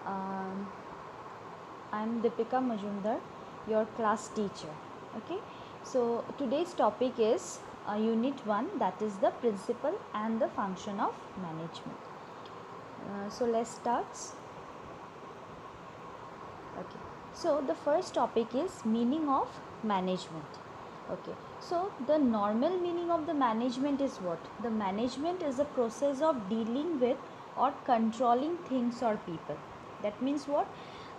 Um, I'm Deepika Majumdar, your class teacher. Okay, so today's topic is Unit 1, that is the principle and the function of management. So let's start. Okay, so the first topic is meaning of management. Okay, so the normal meaning of the management is what? The management is a process of dealing with or controlling things or people. That means what?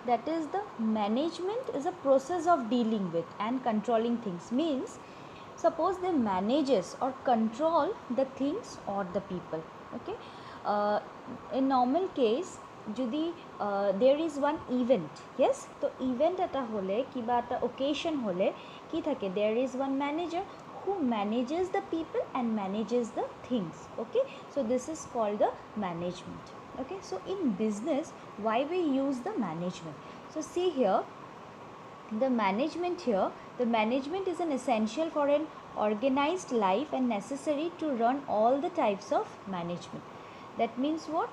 That is, the management is a process of dealing with and controlling things. Means suppose they manages or control the things or the people. Okay, in normal case যদি there is one event, yes, তো event এটা হলে কিবা এটা occasion হলে কি থাকে, there is one manager who manages the people and manages the things. Okay, so this is called the management. Okay, so in business why we use the management? So see here, the management is an essential for an organized life and necessary to run all the types of management. That means what?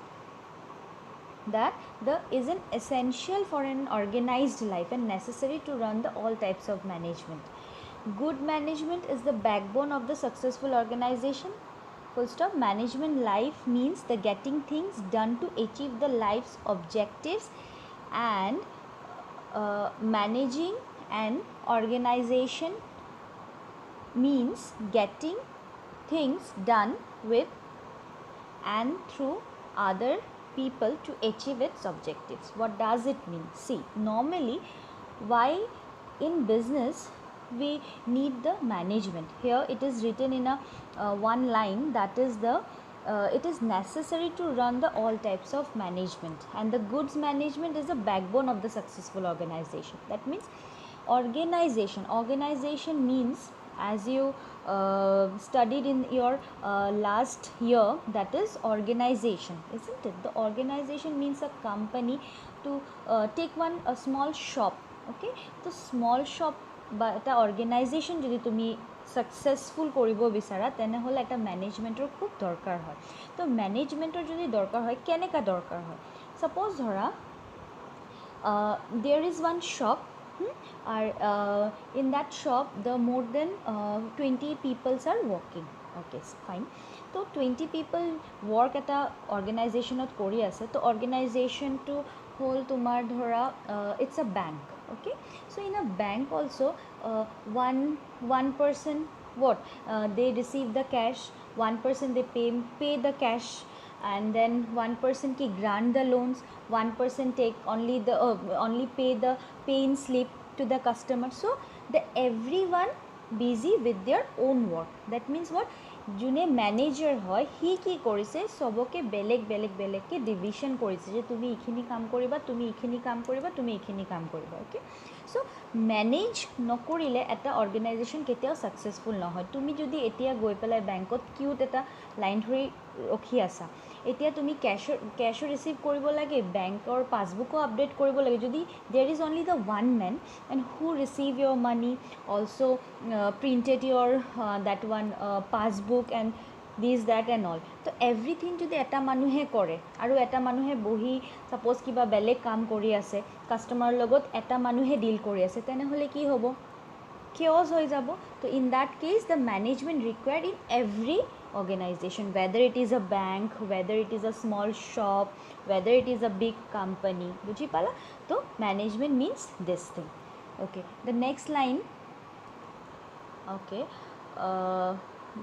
That the is an essential for an organized life and necessary to run the all types of management. Good management is the backbone of the successful organization. Full stop. Management life means the getting things done to achieve the life's objectives, and managing an organization means getting things done with and through other people to achieve its objectives. What does it mean? See, normally why in business we need the management? Here it is written in a one line, that is the it is necessary to run the all types of management, and the goods management is the backbone of the successful organization. That means organization means, as you studied in your last year, that is organization, isn't it? The organization means a company. To take a small shop. Okay, so small shop বা এটা অর্গেনাইজেশ্যন যদি তুমি successful কৰিব বিচাৰা তেনেহ'লে এটা মেনেজমেণ্টৰ খুব দৰকাৰ হয়। তো মেনেজমেণ্টৰ যদি দৰকাৰ হয়, কেনেকুৱা দৰকাৰ হয়? ছাপ'জ ধৰা there is one shop, in that shop the more than 20 peoples are working. Okay, fine. তো 20 people work এটা অৰ্গেনাইজেশ্যনত কৰি আছে। তো অৰ্গেনাইজেশ্যনটো হ'ল তোমাৰ ধৰা it's a bank. Okay, so in a bank also one person what they receive the cash, one person they pay the cash, and then one person ki grant the loans, one person take only pay the paying slip to the customer. So the everyone busy with their own work. That means what? যোনে manager হয় C কি কৰিছে, চবকে বেলেগ বেলেগকৈ division কৰিছে যে তুমি এইখিনি কাম কৰিবা, তুমি এইখিনি কাম কৰিবা, তুমি এইখিনি কাম কৰিবা। অ'কে, চ' মেনেজ নকৰিলে এটা অৰ্গেনাইজেশ্যন কেতিয়াও ছাকচেছফুল নহয়। তুমি যদি এতিয়া গৈ পেলাই বেংকত কিউত এটা লাইন ধৰি ৰখি আছা, এতিয়া তুমি কেছো ৰিচিভ কৰিব লাগে, বেংকৰ পাছবুকো আপডেট কৰিব লাগে। যদি দেৰ is only the one man and who receive ইয়ৰ মানি, অলছ' প্ৰিণ্টেড ইয়ৰ that one passbook and this that and all, তো এভৰিথিং যদি এটা মানুহে কৰে আৰু এটা মানুহে বহি ছাপ'জ কিবা বেলেগ কাম কৰি আছে, কাষ্টমাৰৰ লগত এটা মানুহে ডিল কৰি আছে, তেনেহ'লে কি হ'ব? chaos হৈ যাব। তো in that case the management required in every organization, whether it is a bank, whether it is a small shop, whether it is a big company. বুঝি পালা? তো management means this thing. Okay, the next line. Okay,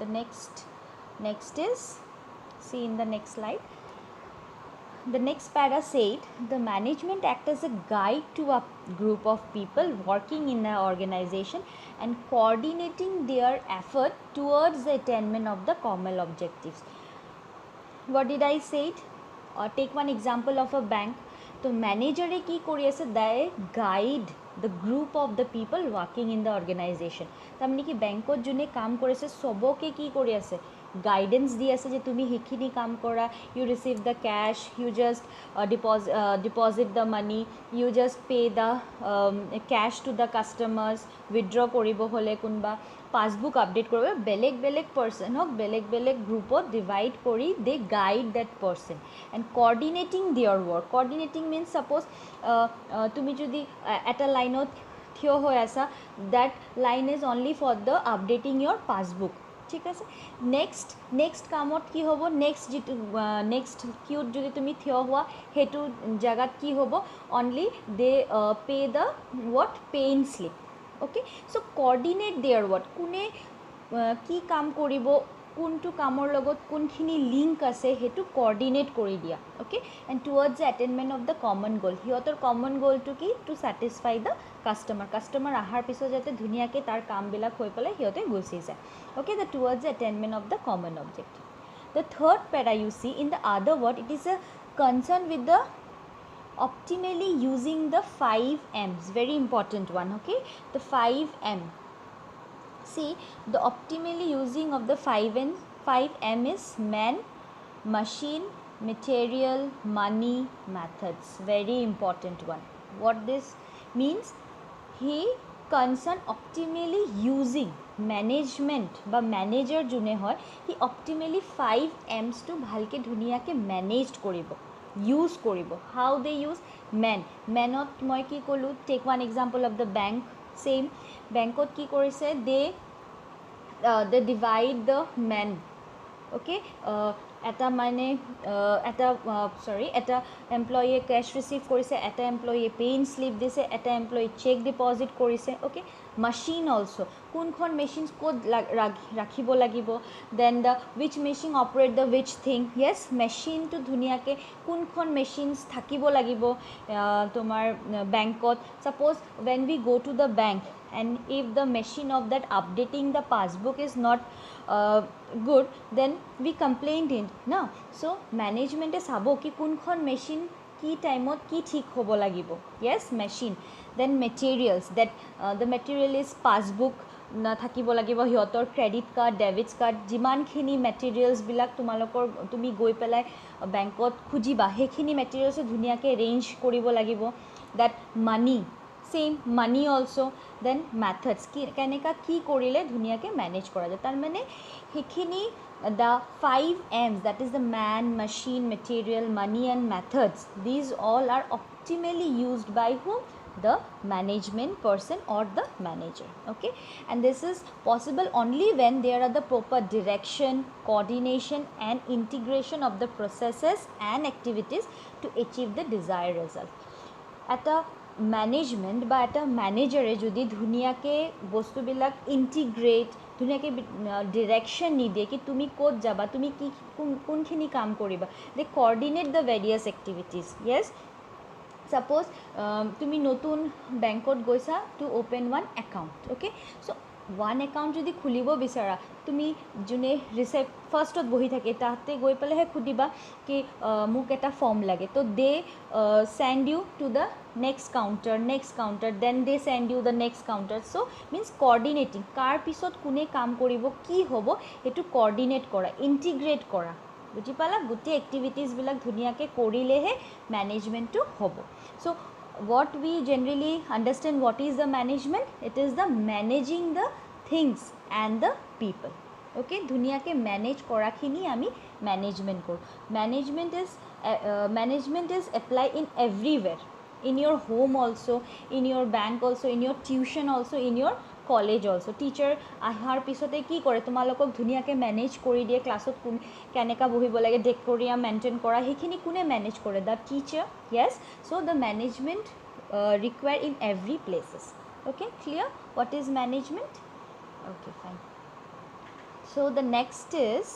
the next is, see in the next slide, the next para said the management act as a guide to a group of people working in an organization and coordinating their effort towards the attainment of the common objectives. What did I say? Take one example of a bank. তো ম্যানেজারে কি কৰি আছে, they guide the group of the people working in the organization. তাৰমানে কি বেংকত যোনে কাম কৰিছে চবকে কি কৰি আছে, গাইডেন্স দি আছে যে তুমি সেইখিনি কাম কৰা, you receive the cash, you just deposit the money, you just pay' the cash to the customers, withdraw কৰিব হ'লে কোনোবা পাছবুক আপডেট কৰিব বেলেগ বেলেগ পাৰ্চনক বেলেগ বেলেগ গ্ৰুপত ডিভাইড কৰি they guide that person and coordinating their work coordinating means suppose তুমি যদি এটা লাইনত থিয় হৈ আছা that line is only for the updating your passbook ঠিক আছে নেক্সট কামত কি হ'ব নেক্সট কিউত যদি তুমি থিয় হোৱা সেইটো জেগাত কি হ'ব only they pay the pay in slip okay so' coordinate there কোনে কি কাম কৰিব কোনটো কামৰ লগত কোনখিনি লিংক আছে সেইটো কোঅৰ্ডিনেট কৰি দিয়া okay and towards the attainment of the common goal সিহঁতৰ কমন গ'লটো কি টু ছেটিছফাই দ্য কাষ্টমাৰ অহাৰ পিছত যাতে ধুনীয়াকৈ তাৰ কামবিলাক হৈ পেলাই সিহঁতে গুচি যায় okay the towards the attainment of the common objective the third para you see in the other word it is a concern with the optimally using the 5 M's, very important one, okay, the 5 M. See, the optimally using of the 5 M is man, machine, material, money, methods, very important one. What this means, he concern optimally using management বা manager june hoy he optimally 5 M's to bhalke dhuniyake managed koribo use koribo how they use manot moi ki kolu take one example of the bank same bankot ki korise they divide the man okay এটা মানে এটা এটা এমপ্লয়িয়ে case receive কৰিছে এটা এমপ্লয়িয়ে pay in slip দিছে এটা employee cheque deposit কৰিছে okay machine also' কোনখন মেচিন ক'ত ৰাখিব লাগিব then the which machine operate the which thing yes মেচিনটো ধুনীয়াকৈ কোনখন মেচিনছ থাকিব লাগিব তোমাৰ বেংকত suppose when we go to the bank and if the machine of that updating the passbook is not good then we complained it now so management is sabo ki kunkhon machine ki time ot ki thik hobo lagibo yes machine then materials that the material is passbook na thakibo lagibo hiotor credit card debit card jiman khini materials bilak tumalokor tumi goi pelai bankot khujiba hekhini materials dhuniya ke arrange koribo lagibo that money same money also then methods ki keneka ki korile dhuniya ke manage kora jay tar mane hekhini the 5 M's that is the man machine material money and methods these all are optimally used by whom the management person or the manager okay and this is possible only when there are the proper direction coordination and integration of the processes and activities to achieve the desired result at a management বা এটা মেনেজাৰে যদি ধুনীয়াকৈ বস্তুবিলাক integrate ধুনীয়াকৈ direction নিদিয়ে কি তুমি ক'ত যাবা তুমি কি কোনখিনি কাম কৰিবা they coordinate the various activities yes suppose তুমি নতুন বেংকত গৈছা to open one account okay so' one account যদি খুলিব বিচাৰা তুমি যোনে ফাৰ্ষ্টত বহি থাকে তাতে গৈ পেলাইহে সুধিবা কি মোক এটা ফৰ্ম লাগে তো they send you to the next counter then they send you the next counter so means coordinating কাৰ পিছত কোনে কাম কৰিব কি হ'ব এটো coordinate কৰা integrate কৰা বুজি পালা গুটি এক্টিভিটিজ বিলাক ধুনিয়াকে কৰিলেহে ম্যানেজমেন্টটো হ'ব so what we generally understand what is the management it is the managing the things and the people okay ধুনিয়াকে ম্যানেজ কৰাখিনি আমি ম্যানেজমেন্ট কৰো management is apply in everywhere in your home also in your bank also in your tuition also in your college also teacher ahar pisote ki kore tumalokok dhuniake manage kori die classot keneka bohibo lage decorum maintain kora hekhini kune manage kore the teacher yes so the management required in every places okay clear what is management okay fine so the next is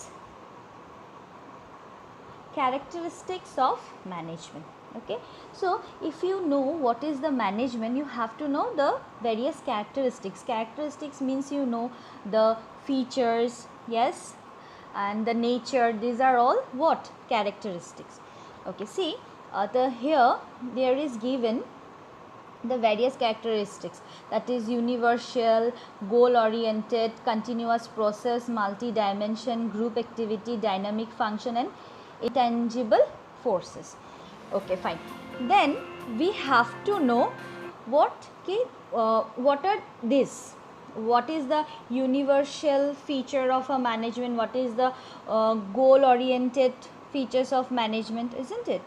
characteristics of management okay so if you know what is the management you have to know the various characteristics means you know the features yes and the nature these are all what characteristics okay see here there is given the various characteristics that is universal goal oriented continuous process multi-dimension group activity dynamic function and intangible forces okay fine then we have to know what are this what is the universal feature of a management, what is the goal oriented features of management, isn't it?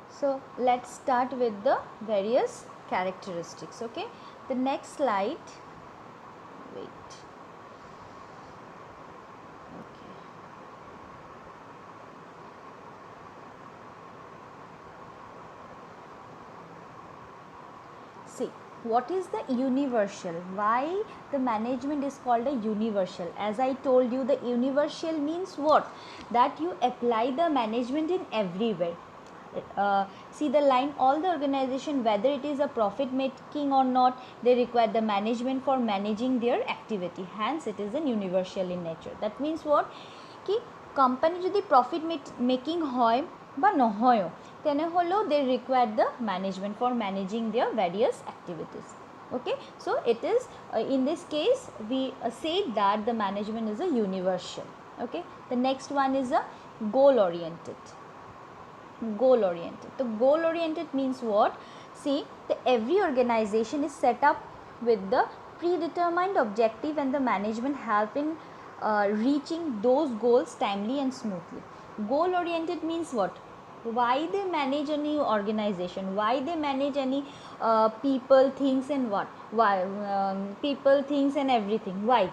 So let's start with the various characteristics. Okay, the next slide, wait, okay. See, what is the universal? Why the management is called a universal? As I told you, the universal means what? That you apply the management in everywhere. See the line, all the organization, whether it is a profit making or not, they require the management for managing their activity. Hence it is an universal in nature. That means what? Ki company jodi profit making hoy ba nohoyo, teneholo they require the management for managing their various activities. Okay, so it is in this case we say that the management is a universal. Okay, the next one is a goal oriented. Goal oriented. The goal oriented means what? See, every organization is set up with the predetermined objective and the management help in reaching those goals timely and smoothly. Goal oriented means what? Why they manage any organization, why they manage any people, things and what? Why people, things and everything. Why?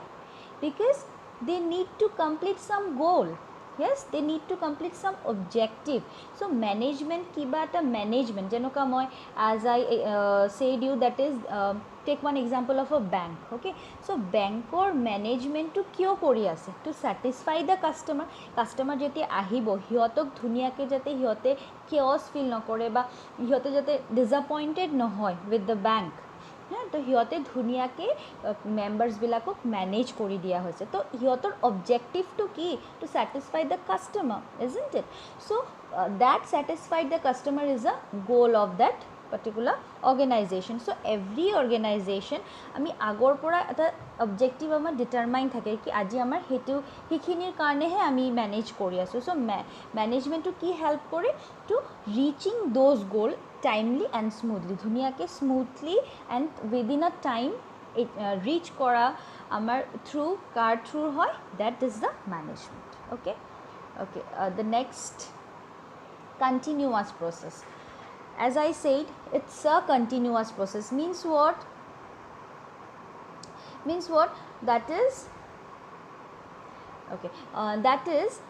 Because they need to complete some goal. Yes, they need to complete some objective. So management, kiba eta management jenoka moi as I said you, that is take one example of a bank. Okay, so bank or management to kyo kori ase, to satisfy the customer. Customer jeti ahibo hiotok dhuniake jate hiote chaos feel nokore ba hiote jate disappointed no hoy with the bank. তো সিহঁতে ধুনীয়াকৈ মেম্বাৰ্ছবিলাকক manage কৰি দিয়া হৈছে. তো সিহঁতৰ অবজেক্টিভটো কি? To satisfy the customer, isn't it? So' that satisfied the customer is a goal of that particular organisation. So' every organisation আমি আগৰ পৰা এটা অবজেক্টিভ আমাৰ ডিটাৰমাইন থাকে কি আজি আমাৰ সেইখিনিৰ কাৰণেহে আমি মেনেজ কৰি আছোঁ. চ' মেনেজমেণ্টটো কি হেল্প কৰে? To reaching those goal timely and smoothly, ধুনীয়াকৈ smoothly and within a time reach কৰা আমাৰ through কাৰ through হয়, that is the management. Okay, okay. The next, continuous process. As I said, it's a continuous process. Means what? Means what? That is okay, that is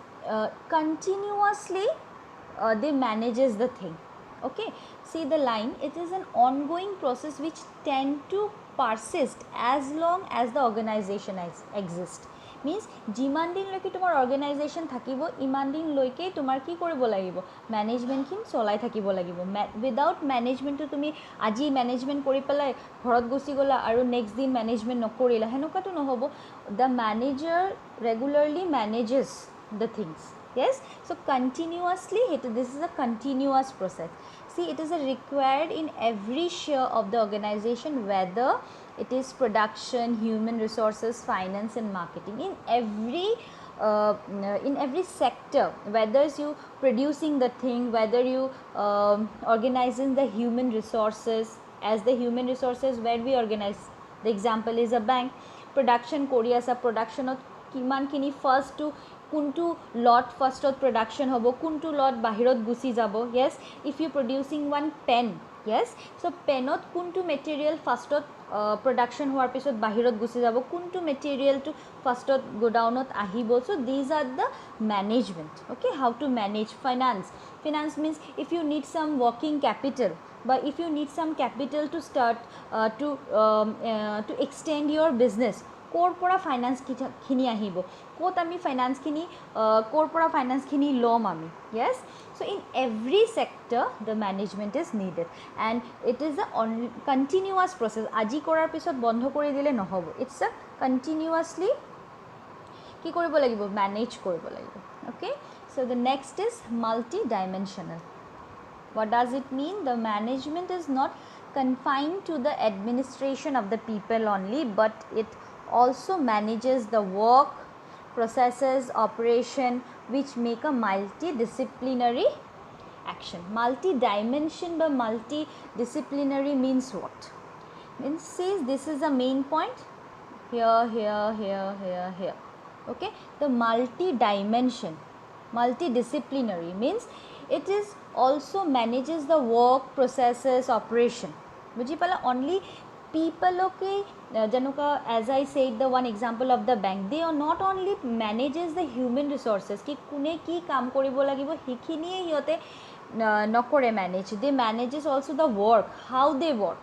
continuously they manages the thing. Okay, see the line, it is an ongoing process which tend to persist as long as the organization exists. Means jiman din loike tumar organization thakibo iman din loike tumar ki koribo lagibo, management kin cholai thakibo lagibo. Without management to tumi aji management kori pelai ঘৰত Gucci গলা আৰু next din management নকৰিলা, হেনকা তো নহব. The manager regularly manages the things. Yes, so continuously this is a continuous process. See, it is a required in every share of the organization, whether it is production, human resources, finance and marketing. In every sector, whether you producing the thing, whether you organizing the human resources, as the human resources where we organize, the example is a bank. Production kori asa, production of kiman kini first to কোনটো লট ফাৰ্ষ্টত production হ'ব, কোনটো লট বাহিৰত গুচি যাব. Yes, if you producing one pen, yes, so' পেনত কোনটো material ফাৰ্ষ্টত প্ৰডাকশ্যন হোৱাৰ পিছত বাহিৰত গুচি যাব, কোনটো মেটেৰিয়েলটো ফাৰ্ষ্টত গোডাউনত আহিব. So' these are the management. Okay, how to manage finance. Finance means if you need some working capital, বা if you need some capital to start to extend your business, ক'ৰ পৰা ফাইনেন্সখিনি আহিব, ক'ত আমি ফাইনেন্সখিনি ক'ৰ পৰা ফাইনেন্সখিনি ল'ম আমি. য়েছ, চ' in every sector the management is needed and it is a continuous process. আজি কৰাৰ পিছত বন্ধ কৰি দিলে নহ'ব. ইটছ আ কণ্টিনিউৱাছলি কি কৰিব লাগিব? মেনেজ কৰিব লাগিব. অ'কে, চ' the next is multi dimensional. What does it mean? The management is not confined to the administration of the people only, but it also manages the work, processes, operation, which make a multidisciplinary action. Multi-dimension by multidisciplinary means what? Means says this is the main point. here. Okay, the multi-dimension, multidisciplinary means it is also manages the work processes operation. বুঝি পালা only people okay januka as I said the one example of the bank, they are not only manages the human resources ki kune ki kaam koribo lagibo hikhiniye hiote nokore manage, they manages also the work, how they work,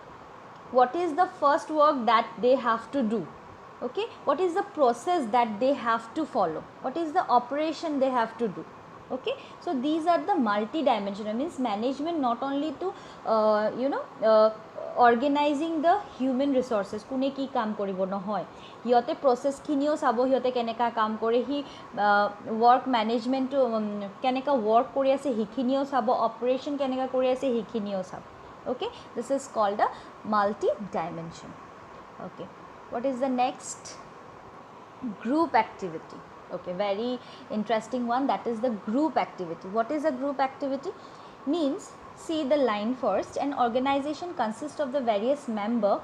what is the first work that they have to do, okay, what is the process that they have to follow, what is the operation they have to do. Okay, so these are the multi-dimensional means management not only to organizing the human resources kune ki kaam koribo nohoy hiote process khinio sabo hiote keneka kaam kore hi work management to keneka work kori ase hikhinio sabo, operation keneka kori ase hikhinio sabo. Okay, this is called a multi-dimension. Okay, what is the next? Group activity. Okay, very interesting one, that is the group activity. What is a group activity? Means, see the line first, an organization consists of the various members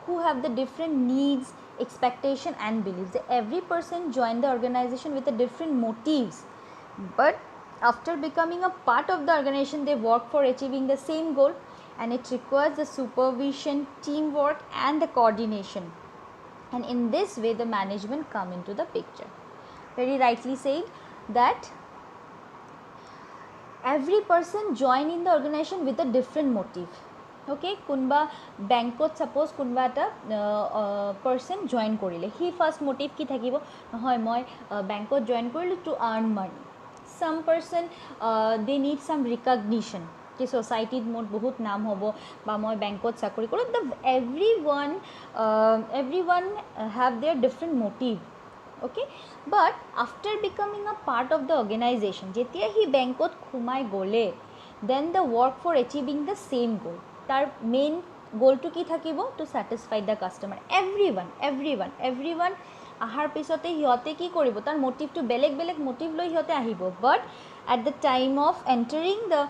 who have the different needs, expectation and beliefs. Every person join the organization with a different motives, but after becoming a part of the organization they work for achieving the same goal, and it requires the supervision, teamwork and the coordination, and in this way the management come into the picture. Very rightly said that every person join in the organization with a different motive. Okay, kunba bankot suppose kunba ta person join korile, he first motive ki thakibo hoy moi bankot join korilu to earn money. Some person they need some recognition कि society more बहुत नाम होबो बा मैं बैंकत चाकरी करो, the everyone have their different motive. Okay, but after becoming a part of the organization jetia hi bankot khumai gole, then the work for achieving the same goal, tar main goal to ki thakibo to satisfy the customer. everyone ahar pisote hiote ki koribo tar motive to beleg motive loi hiote ahibo, but at the time of entering the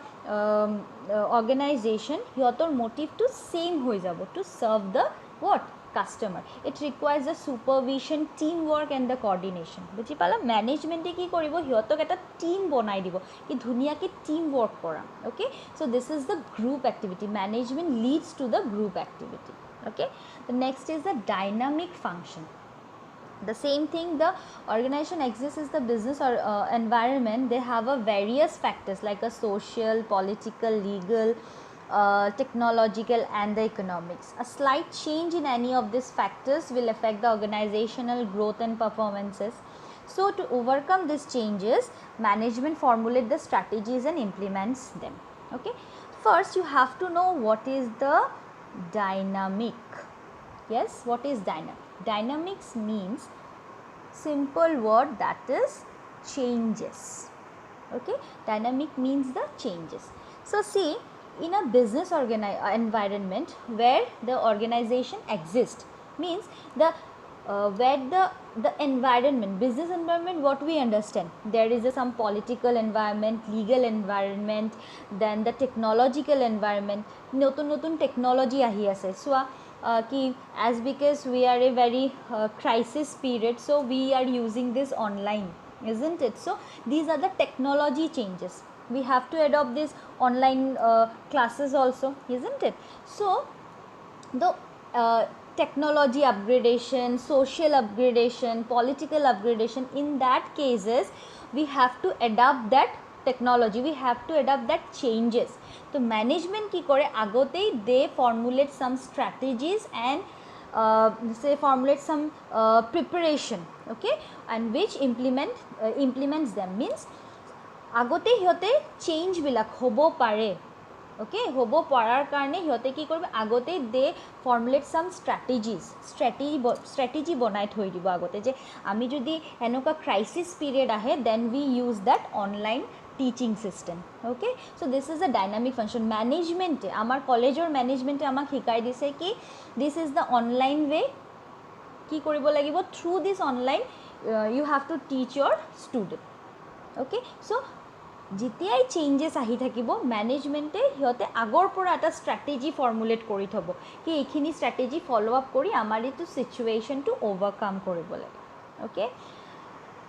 organization hiotor motive to same hoi jabo, to serve the what customer. It requires the supervision, teamwork and the coordination. বুঝি পালা management কি কৰিব হিয়তক এটা team বনাই দিব কি ধুনিয়া কি team work কৰা. Okay, so this is the group activity. Management leads to the group activity. Okay, the next is the dynamic function. The same thing, the organization exists as the business or environment. They have a various factors like a social, political, legal, technological and the economics. A slight change in any of these factors will affect the organizational growth and performances. So to overcome these changes, management formulate the strategies and implements them. Okay, first you have to know what is the dynamic. Yes, what is dynamic? Dynamics means simple word, that is changes. Okay, dynamic means the changes. So see, in a business environment where the organization exists, means the where the environment, business environment, what we understand, there is some political environment, legal environment, then the technological environment. নতুন technology ahi ase, so ki as because we are a very crisis period, so we are using this online, isn't it? So these are the technology changes, we have to adopt this online classes also, isn't it? So the technology upgradation, social upgradation, political upgradation, in that cases we have to adapt that technology, we have to adapt that changes. So management ki kore agotei they formulate some strategies and say formulate some preparation. Okay, and which implements them, means আগতে সিহঁতে চেঞ্জবিলাক হ'ব পাৰে, ওকে হ'ব পৰাৰ কাৰণে সিহঁতে কি কৰিব আগতে দে ফৰ্মুলেট সাম ষ্ট্ৰেটেজি বনাই থৈ দিব আগতে, যে আমি যদি এনেকুৱা ক্ৰাইচিছ পিৰিয়ড আহে then we use that online teaching system. Okay, so this is the dynamic function. মেনেজমেণ্টে আমাৰ কলেজৰ মেনেজমেণ্টে আমাক শিকাই দিছে কি this is the online way, কি কৰিব লাগিব through this online you have to teach your student. Okay, so যেতিয়াই চেঞ্জেছ আহি থাকিব মেনেজমেণ্টে সিহঁতে আগৰ পৰা এটা ষ্ট্ৰেটেজি ফৰ্মুলেট কৰি থ'ব কি এইখিনি ষ্ট্ৰেটেজি ফ'ল' আপ কৰি আমাৰ এইটো ছিটুৱেশ্যনটো অভাৰকাম কৰিব লাগে okay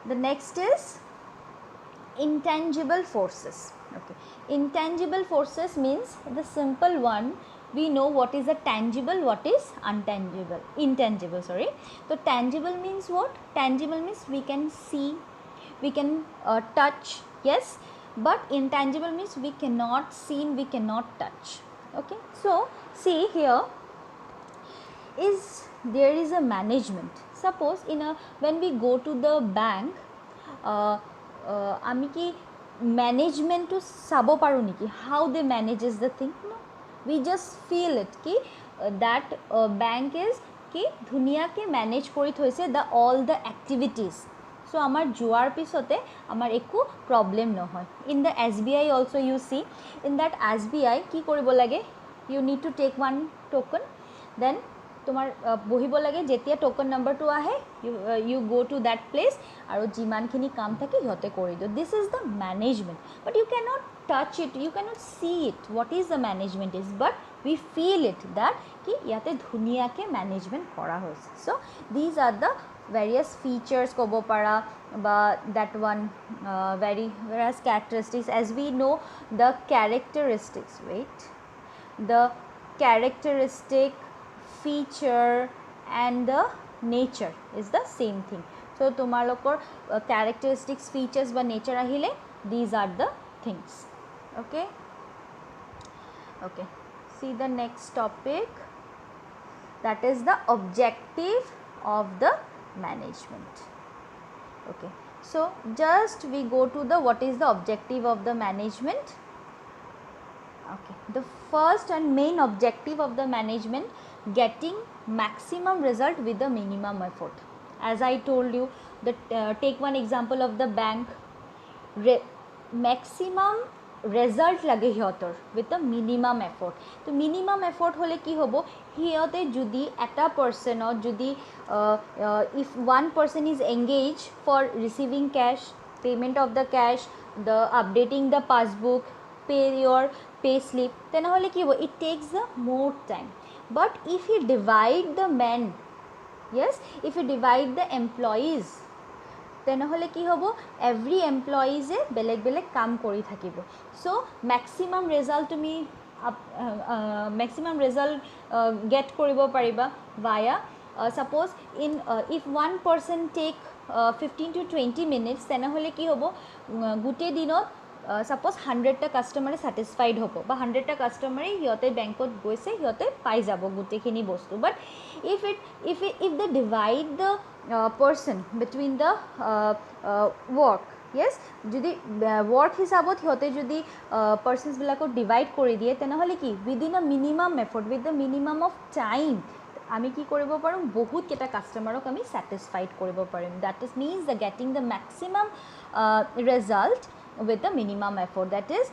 the next is intangible forces. Okay, intangible forces means the simple one, we know what is the tangible, what is intangible, sorry. So tangible means what? Tangible means we can see, we can touch, yes, but intangible means we cannot see, we cannot touch. Okay, so see here is there is a management. Suppose when we go to the bank, আমি কি মেনেজমেণ্টটো চাব পাৰোঁ নেকি how they মেনেজেছ the thing ন we just feel it কি that bank is কি ধুনীয়াকৈ manage কৰি থৈছে অল দ্য এক্টিভিটিজ চ' আমাৰ যোৱাৰ পিছতে আমাৰ একো প্ৰব্লেম নহয় in the SBI also' you see in that SBI কি কৰিব লাগে you need to take one token then তোমাৰ বহিব লাগে যেতিয়া টোকন নাম্বাৰটো আহে you go to that place আৰু যিমানখিনি কাম থাকে সিহঁতে কৰি দিওঁ this is the management but you cannot touch it you cannot see it what is the management is but we feel it that কি ইয়াতে ধুনীয়াকৈ মেনেজমেণ্ট কৰা হৈছে so' these are the various features ক'ব পাৰা বা that one various characteristics as we know' the characteristics with the characteristic feature and the nature is the same thing so tumalokor characteristics features ba nature ahile these are the things okay see the next topic that is the objective of the management okay so just we go to the what is the objective of the management okay the first and main objective of the management getting maximum result with the minimum effort as I told you that take one example of the bank maximum result lage hiyotor with the minimum effort to minimum effort hole ki hobo hiyote jodi eta person or jodi if one person is engaged for receiving cash payment of the cash the updating the passbook pay your pay slip then hole ki hobo it takes the more time but if you divide the men yes if you divide the employees তেনেহ'লে কি হ'ব every এমপ্লয়িজে বেলেগ বেলেগ কাম কৰি থাকিব চ' maximum result তুমি maximum result gate কৰিব পাৰিবা ভায়া suppose in if one person take 15 to 20 minutes তেনেহ'লে কি হ'ব গোটেই দিনত suppose 100টা কাষ্টমাৰে satisfied হ'ব বা 100টা কাষ্টমাৰে হিয়তে বেংকত গৈছে হিয়তে পাই যাব গোটেইখিনি বস্তু but if they divide the person between the work yes যদি work হিসাবত হিয়তে যদি persons বিলাকক divide কৰি দিয়ে তেনেহ'লে কি within a minimum effort with the minimum of time আমি কি কৰিব পাৰোঁ বহুত কেটা কাষ্টমাৰক আমি satisfied কৰিব পাৰিম that is means the getting the maximum result with the minimum effort that is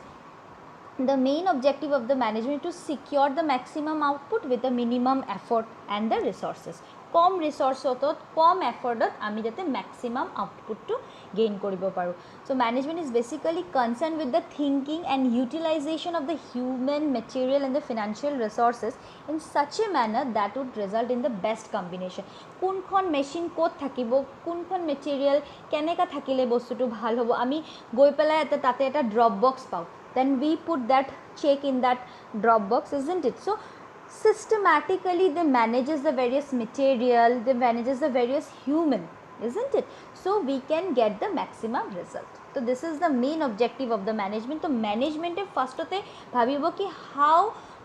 the main objective of the management to secure the maximum output with the minimum effort and the resources কম ৰিসোৰ্সত কম এফৰ্টত আমি যাতে maximum আউটপুটটো gain কৰিব পাৰোঁ so management is basically concerned with the thinking and utilization of the human material and the financial resources in such a manner that would result in the best combination কোনখন machine ক'ত থাকিব কোনখন material কেনেকা থাকিলে বস্তুটো ভাল হ'ব আমি গৈ পেলাই তাতে এটা ড্ৰপ বক্স পাওঁ then we put that check in that drop box isn't it so systematically they manages the various material they manages the various human isn't it so we can get the maximum result so this is the main objective of the management so management first ote bhabibo ki how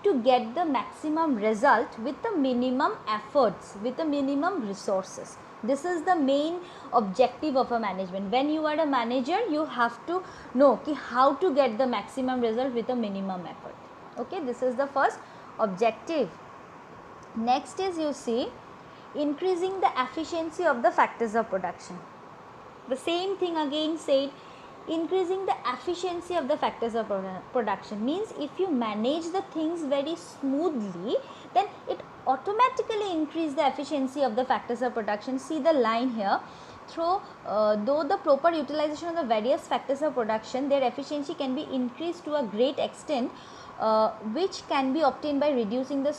to get the maximum result with the minimum efforts with the minimum resources this is the main objective of a management when you are a manager you have to know ki how to get the maximum result with the minimum effort okay this is the first objective next is you see increasing the efficiency of the factors of production the same thing again said increasing the efficiency of the factors of production means if you manage the things very smoothly then it automatically increase the efficiency of the factors of production see the line here though the proper utilization of the various factors of production, their efficiency can be increased to a great extent, which can be obtained by reducing the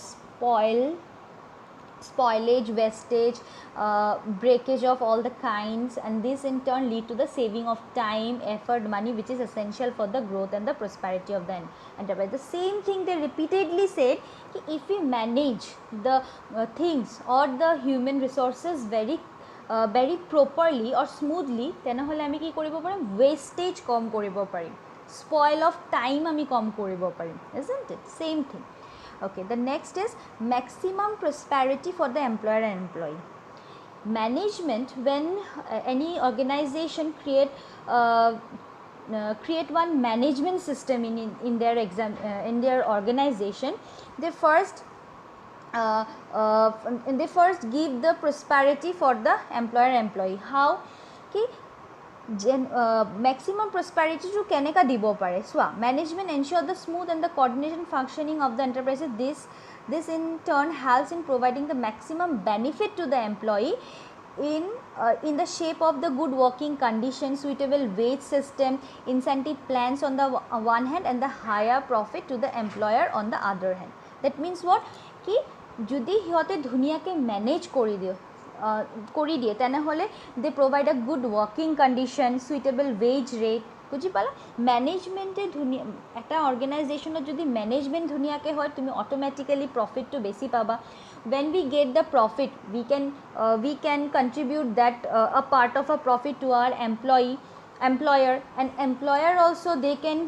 spoilage, wastage, breakage of all the kinds, and this in turn lead to the saving of time, effort, money, which is essential for the growth and the prosperity of the enterprise. The same thing they repeatedly said, if we manage the things or the human resources very properly or smoothly, তেনেহ'লে আমি কি কৰিব পাৰিম, wastage কম কৰিব পাৰিম, spoil of time আমি কম কৰিব পাৰিম, isn't it? Same thing. Okay, the next is maximum prosperity for the employer and employee. Management, when any organization create one management system in their organization, they first give the prosperity for the employer and employee. How? Ki maximum prosperity to keneka dibo pare. So management ensure the smooth and the coordination functioning of the enterprises. This in turn helps in providing the maximum benefit to the employee in the shape of the good working conditions, suitable wage system, incentive plans on the one hand, and the higher profit to the employer on the other hand. That means what? Ki jodi hiyote dhuniyake manage kori দিয়ে তেনেহ'লে they provide a good working condition, suitable wage rate. বুজি পালা? মেনেজমেণ্টে ধুনীয়া এটা অৰ্গেনাইজেশ্যনত যদি management ধুনীয়াকৈ হয়, তুমি অট'মেটিকেলি প্ৰফিটটো বেছি পাবা. when we get the profit, we can contribute that a part of a profit to our employer, and employer also they can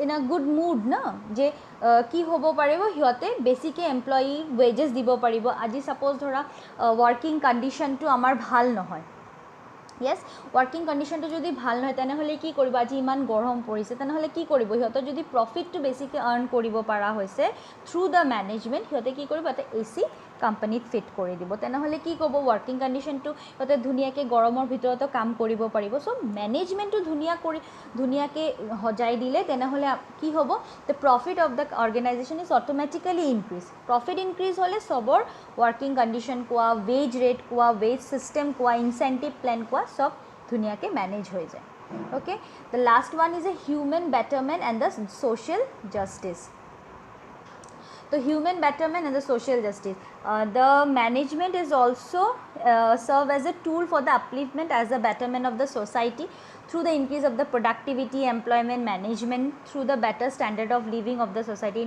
in a good mood na je কি হ'ব পাৰিব, সিহঁতে বেছিকৈ এমপ্লয়ী ৱেজেছ দিব পাৰিব. আজি ছাপ'জ ধৰা working কণ্ডিশ্যনটো আমাৰ ভাল নহয়, য়েছ, ৱৰ্কিং কণ্ডিশ্যনটো যদি ভাল নহয় তেনেহ'লে কি কৰিব, আজি ইমান গৰম পৰিছে, তেনেহ'লে কি কৰিব, সিহঁতৰ যদি প্ৰফিটটো বেছিকৈ আৰ্ণ কৰিব পৰা হৈছে থ্ৰু দ্য মেনেজমেণ্ট, সিহঁতে কি কৰিব, এটা AC কোম্পানীত ফিট কৰি দিব, তেনেহ'লে কি ক'ব, ৱৰ্কিং কণ্ডিশ্যনটো সিহঁতে ধুনীয়াকৈ গৰমৰ ভিতৰতো কাম কৰিব পাৰিব. চ' মেনেজমেণ্টটো ধুনীয়াকৈ সজাই দিলে তেনেহ'লে কি হ'ব, the profit of the organisation is automatically increase. Profit increase হ'লে চবৰ ৱৰ্কিং কণ্ডিশ্যন কোৱা, ৱেজ ৰেট কোৱা, ৱেজ ছিষ্টেম কোৱা, ইনচেণ্টিভ প্লেন কোৱা, সব ধুনীয়াকৈ মেনেজ হৈ যায়. Okay, the last one is a human betterment and the social justice. The human betterment and the social justice. The management is also serve as a tool for the upliftment as a betterment of the society through the increase of the productivity, employment, management, through the better standard of living of the society,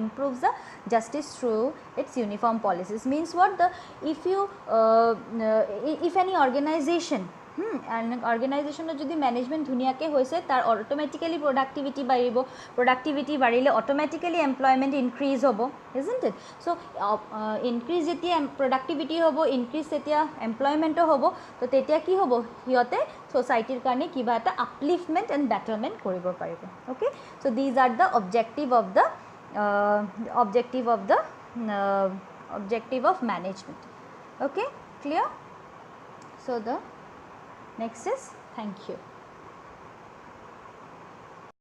improves the justice through its uniform policies. Means what? If any organization অৰ্গেনাইজেশ্যনত যদি management ধুনীয়াকৈ হৈছে, তাৰ automatically productivity বাঢ়িলে automatically employment increase হ'ব, isn't it? চ' increase যেতিয়া productivity হ'ব, increase যেতিয়া এমপ্লয়মেণ্টো হ'ব, তো তেতিয়া কি হ'ব, সিহঁতে ছ'চাইটিৰ কাৰণে কিবা এটা আপলিফমেণ্ট এণ্ড বেটাৰমেণ্ট কৰিব পাৰিব. অ'কে, চ' these are the objective of management. Okay, clear? So the next is thank you.